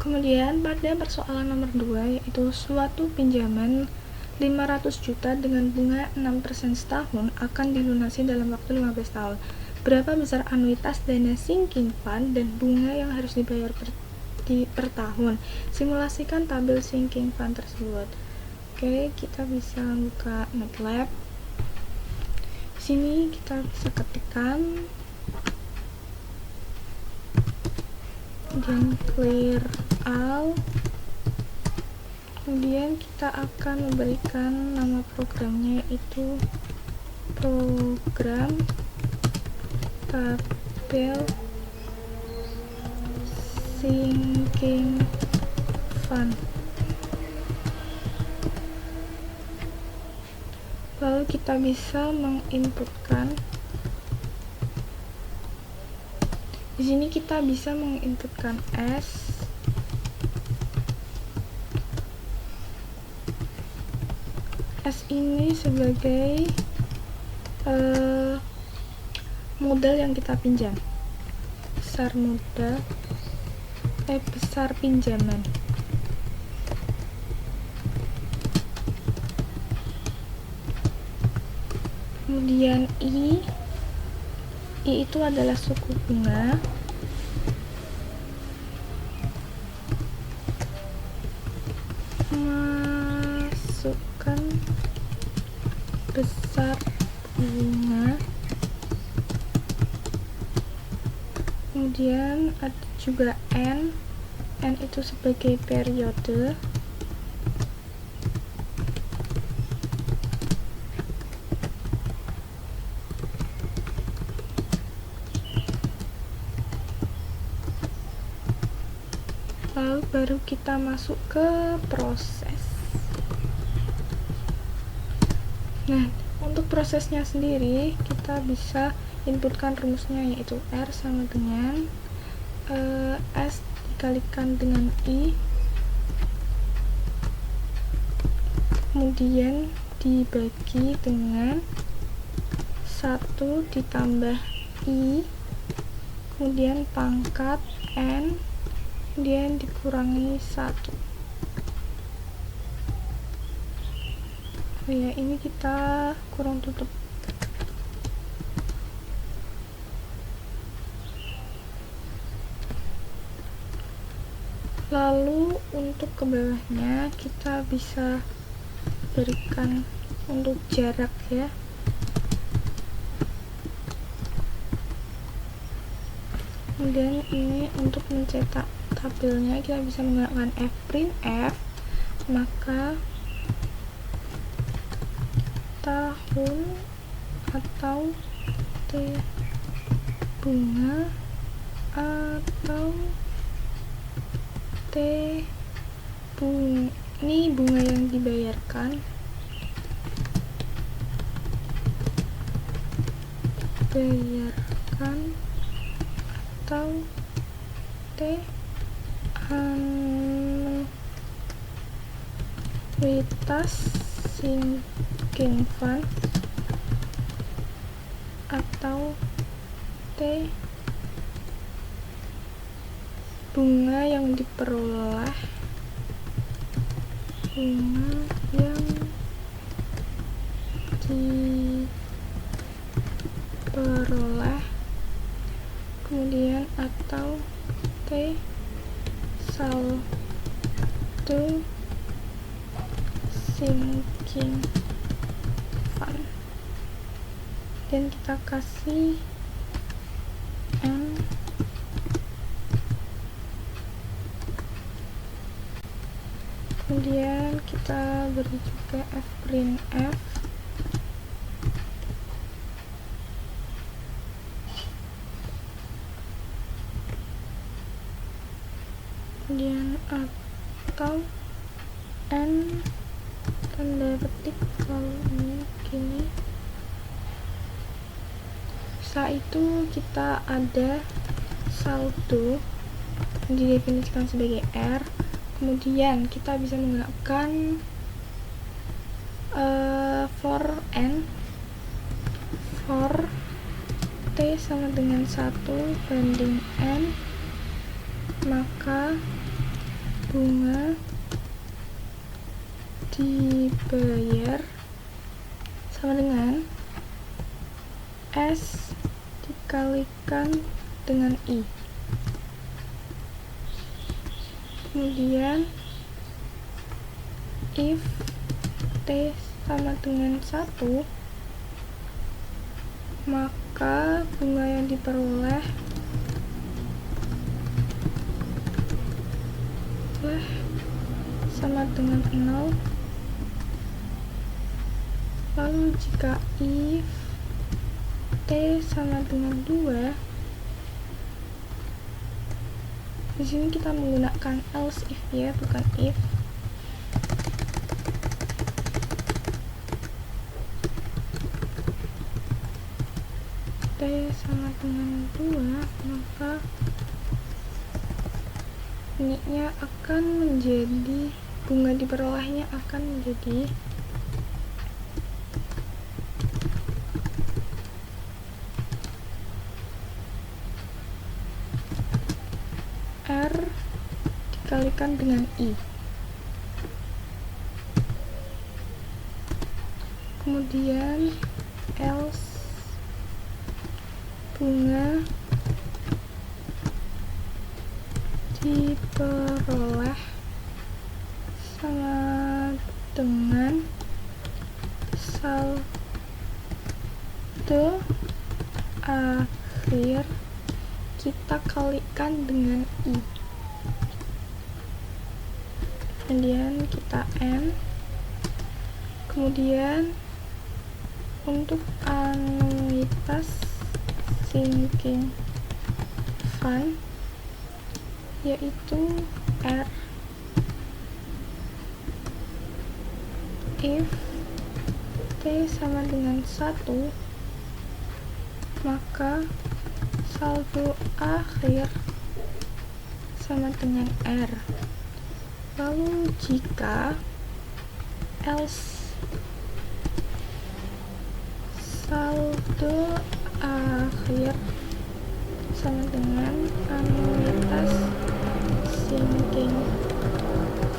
Kemudian pada persoalan nomor 2, yaitu suatu pinjaman 500 juta dengan bunga 6% setahun akan dilunasi dalam waktu 15 tahun. Berapa besar anuitas dana sinking fund dan bunga yang harus dibayar per tahun? Simulasikan tabel sinking fund tersebut. Oke, kita bisa buka MATLAB. Di sini kita bisa ketikkan dan clear all. Kemudian kita akan memberikan nama programnya, yaitu program tabel sinking fund. Lalu kita bisa menginputkan. Di sini kita bisa menginputkan S ini sebagai modal yang kita pinjam, besar pinjaman. Kemudian I itu adalah suku bunga. Masukkan besar bunga. Kemudian ada juga N itu sebagai periode. Lalu baru kita masuk ke proses. Nah, untuk prosesnya sendiri kita bisa inputkan rumusnya, yaitu R sama dengan S dikalikan dengan I, kemudian dibagi dengan 1 ditambah I, kemudian pangkat N, kemudian dikurangi 1. Ya, ini kita kurang tutup. Lalu untuk ke bawahnya kita bisa berikan untuk jarak, ya. Kemudian ini untuk mencetak tabelnya kita bisa menggunakan fprintf, maka tahun atau T bunga atau T bunga, ini bunga yang dibayarkan, atau T anuitas sinking fund, atau T bunga yang diperoleh, kemudian atau T saldo sinking fund, dan kita kasih N. Kemudian kita beri juga fprintf, kemudian atau N tanda petik, lalu ini gini. Setelah itu kita ada saldo yang didefinisikan sebagai R. Kemudian kita bisa menggunakan for N, for T sama dengan 1 banding N, maka bunga dibayar sama dengan S dikalikan dengan I. Kemudian if T sama dengan 1, maka bunga yang diperoleh sama dengan 0. Lalu jika if T sama dengan 2, di sini kita menggunakan else if ya, bukan if. T sama dengan 2, maka bunga akan menjadi, bunga diperolehnya akan menjadi R dikalikan dengan I. Kemudian else bunga diperoleh sama dengan saldo akhir kita kalikan dengan I. Kemudian kita N. Kemudian untuk anuitas sinking fund yaitu R if T sama dengan 1, maka saldo akhir sama dengan R. Lalu jika else saldo akhir sama dengan anuitas sinking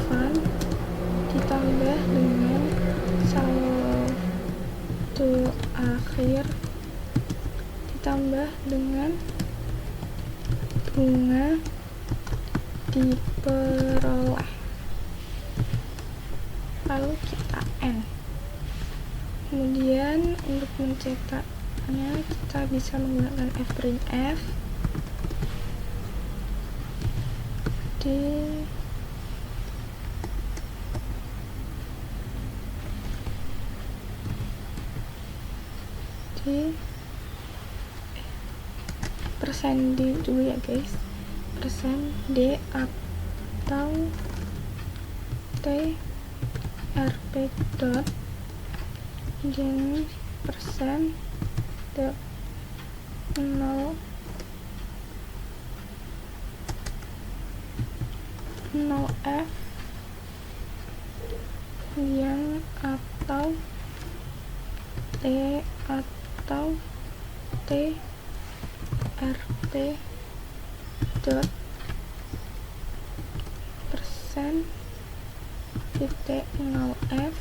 fund ditambah dengan saldo akhir ditambah dengan bunga diperoleh. Lalu kita N. Kemudian untuk mencetaknya kita bisa menggunakan fprintf di persen D dulu ya guys, persen D atau T RP dot dan persen dot 0 F yang atau T atau T RP dot persen titik 0 F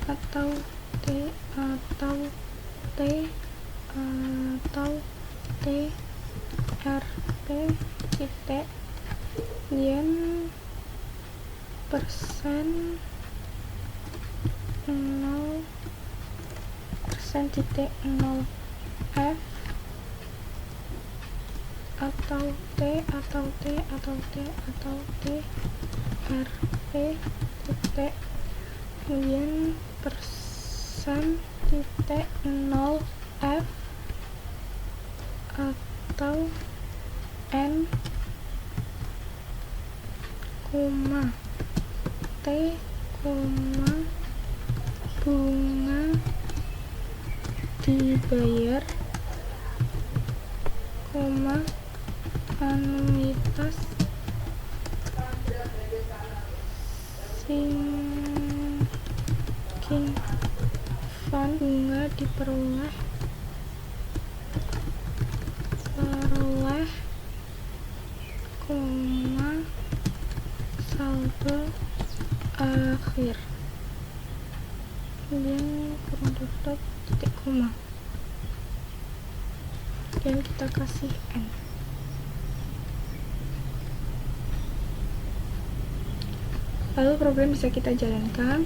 atau T atau T atau T RP titik yen persen 0 persen titik 0 F atau T atau T atau T atau T RP titik kemudian persen titik 0 F atau N koma T koma bunga dibayar koma anuitas sinking fund bunga diperoleh koma variabel akhir, kemudian kurung dot titik koma, dan kita kasih n. Lalu problem bisa kita jalankan.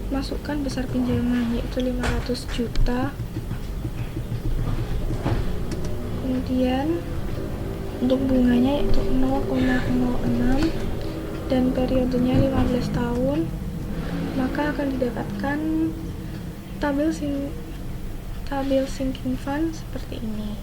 Masukkan besar pinjaman yaitu 500 juta. Kemudian untuk bunganya yaitu 0,06 dan periodenya 15 tahun. Maka akan didapatkan tabel sinking fund seperti ini.